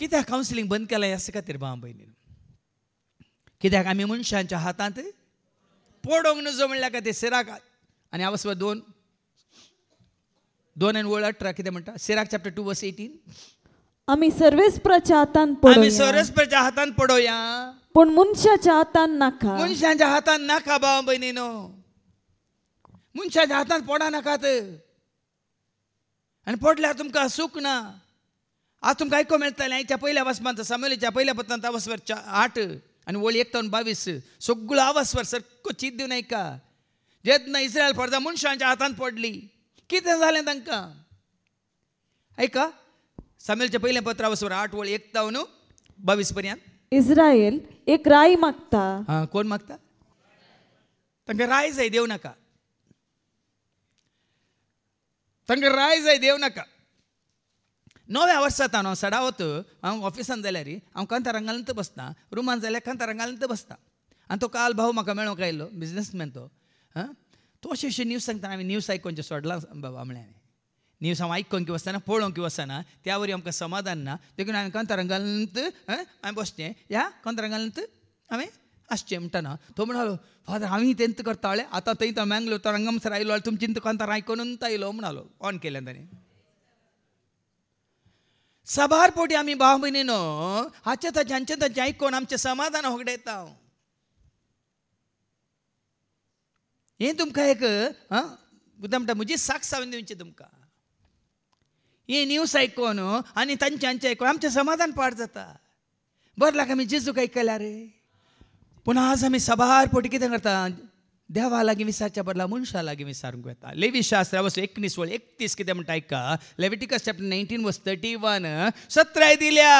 कित्याक कावन्सिलींग बंद केलां ह्या खातीर भाव भयणीनो कित्याक आमी मनशांच्या हातांत पडोंक नजो म्हणल्या खातीर सिराक आनी हांव वचपा 2:18 कितें म्हणटा सिराक चॅप्टर 2:18 आमी सर्वेस्पराच्या हातान आमी सर्वेस्पराच्या हातान पडोया पण मनशाच्या हातान नाका मनशांच्या हातान नाका भाव भयणीनो मनशाच्या हातान पडा नाकात आनी पडल्यार तुमकां सूख ना आज तुमकां आयको मेळटलें हाच्या पयल्या वचपांत सामुएलाच्या पयल्या पत्रांत आवाजवर 8 आनी वळी 1:22 सगळो आवाजवर सारको चीत दिवन आयका जेन्ना इस्रायल परदा मनशांच्या हातान पडली कितें जालें तांकां आयका सामुएलच्या पयल्या पत्र आवाजवर 8 वळी 1:22 पर्यंत इस्रायल एक राय मागता कोण मागता तांकां राय जाय देव नाका तांकां राय जाय देव नाका 9व्या वर्सांत हांव सडावत हांव ऑफिसान जाल्यार हांव कांतारां घालून बसता रुमान जाल्यार कांतारां घालून बसता आनी तो काल भाऊ म्हाका मेळोंक आयलो बिजनसमॅन तो अशें न्यूज सांगता आमी न्यूज आयकोनचें सोडलां बाबा म्हळ्यार न्यूज हांव आयकोंक वचना पळोवंक वचना त्या वरी आमकां समाधान ना देखून हांवें कांतारां घालून हांवें बसचें ह्या कांतारां घालून हांवें आसचें म्हणटना तो म्हणालो फादर हांवें तेंत करताळे आतां थंय तो मँगलोर तो रंगमसर आयलो तुमची कांतारां आयकोनूच आयलो म्हणालो ऑन केलें ताणें सबार पोटी आमी भाव भयणीनो हाचे ताचे आयकोन आमचें समाधान होगडयता हें तुमकां एक म्हणटा म्हजी साक्ष हांवें दिवची तुमकां ही न्यूज आयकोन आनी तांचे आयकोन आमचें समाधान पाड जाता बरें लाग आमी जेजूक आयकल्यार पूण आज आमी सबार पोटी कितें करता देवा लागीं विचारच्या बदला मनशा लागीं विचारूंक येता लेवी शास्त्र 19:31 कितें म्हणटा आयका लेविटिकस चॅप्टर 19:31 सत्राय दिल्या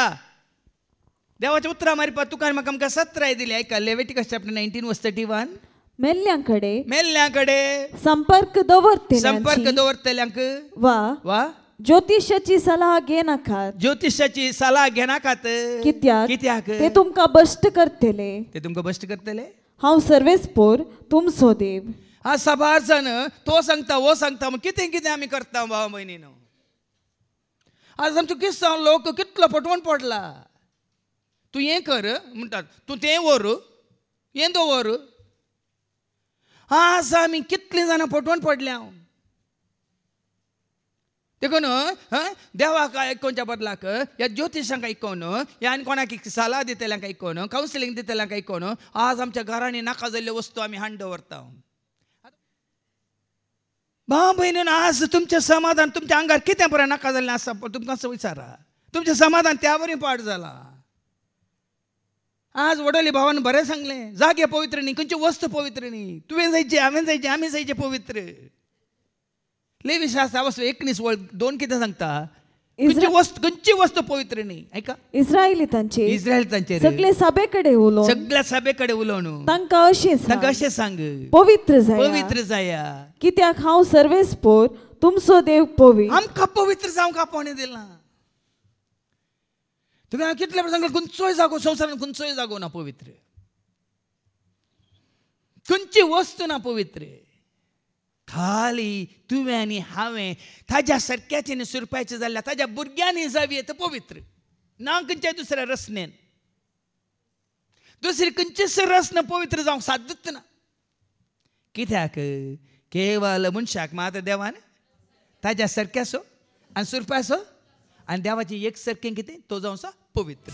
देवाच्या उतरां मारपा तुका म्हाका आमकां सत्राय दिल्या आयका लेविटिकस चॅप्टर 19:31 मेल्ल्यांकडे संपर्क दवरतल्यांक वा ज्योतिशाची सलाह घेनाकात ज्योतिशाची सलाह घेनाकात कित्याक ते तुमकां बश्ट करतले हांव सर्वेस्पोर तुमचो देव हा सबार जण तो सांगता वो सांगता मग कितें कितें आमी करता भाव भयणीनो आज आमचो क्रिस्तांव लोक कितलो फटवून पडला तूं हें कर म्हणटात तूं तें व्हर हें दवर आज आमी कितलीं जाणां फटवून पडल्या देखून देवाक आयकोनच्या बदलाक ह्या ज्योतिशांक आयकोन ह्या आनी कोणाक सलाह दितल्यांक आयकोन कावन्सिलींग दितल्यांक आयकोन आज आमच्या घरांनी नाका जाल्ल्यो वस्तू आमी हाड दवरता भाव भयणीन आज तुमचें समाधान तुमच्या आंगार कितें बरें नाका जाल्लें आसा तुमकां विचारा तुमचें समाधान त्या वरी पाड जालां आज वडोली भावान बरें सांगलें जागे पवित्र न्ही खंयची वस्त पवित्र न्ही तुवें जायचें हांवें जायचें आमी जायचें पवित्र लेवी शास्त्र 19:2 कितें सांगता खंयची वस्त पवित्र न्ही आयका इस्रायलितांचे सगळे सभेकडे उलोवन तांकां अशें सांग पवित्र जाया कित्याक हांव सर्वेस्पोर तुमचो देव पवित्र आमकां पवित्र जावंक आपोवणें दिलां तुवें हांव कितले फावट सांगलें खंयचोय जागो संवसारांत खंयचोय जागो ना पवित्र खंयची वस्त ना पवित्र खाली तुवें आनी हांवें ताज्या सारक्याचें सुरपायचें जाल्यार ताज्या भुरग्यांनी जावी तो पवित्र ना खंयच्याय दुसऱ्या रसनेन दुसरी खंयचीच रसन पवित्र जावंक सादूच ना कित्याक केवल मनशाक मात्र देवान ताज्या सारक्याचो आनी सुरपाचो आनी देवाची एक सारकें कितें तो जावं पवित्र